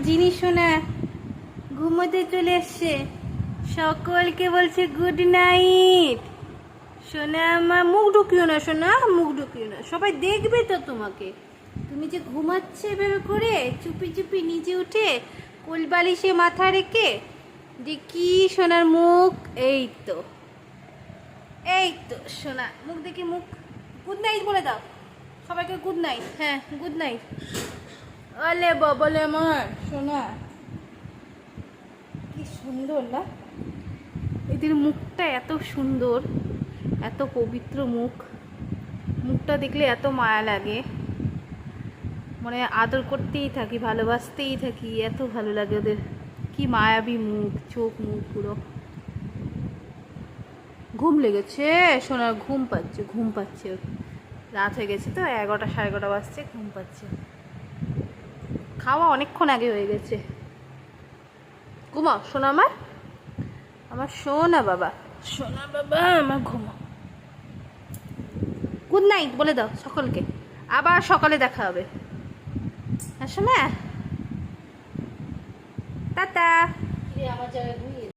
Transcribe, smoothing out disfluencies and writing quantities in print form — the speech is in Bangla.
জিনিস শোনা ঘুমোতে চলে এসছে, সকলকে বলছে গুড নাইট। সোনা আমার, মুখ ঢুকিও না সোনা, মুখ ঢুকিও না, সবাই দেখবে তো তোমাকে। তুমি যে ঘুমাচ্ছে এভাবে করে চুপি চুপি নিচে উঠে কোল বালিশে মাথা রেখে, যে কি সোনার মুখ। এই তো এই তো সোনা মুখ দেখি, মুখ। গুড নাইট বলে দাও সবাইকে, গুড নাইট। হ্যাঁ গুড নাইট। আলে বাবালে আমার সোনা, কি সুন্দর না এদের মুখটা, এত সুন্দর, এত পবিত্র মুখ। মুখটা দেখলে এত মায়া লাগে, মানে আদর করতেই থাকি, ভালোবাসতেই থাকি, এত ভালো লাগে ওদের। কি মায়াবী মুখ, চোখ মুখ পুরো। ঘুম লেগেছে সোনার, ঘুম পাচ্ছে, ঘুম পাচ্ছে ওর। রাত হয়ে গেছে তো, 11টা 11:30 বাজছে, ঘুম পাচ্ছে। খাওয়া অনেকক্ষণ আগে হয়ে গেছে। ঘুমাও সোনা আমার, আমার সোনা বাবা, সোনা বাবা আমার, ঘুমাও। গুড নাইট বলে দাও সকলকে, আবার সকালে দেখা হবে। আসো না, টাটা। আমার জায়গায়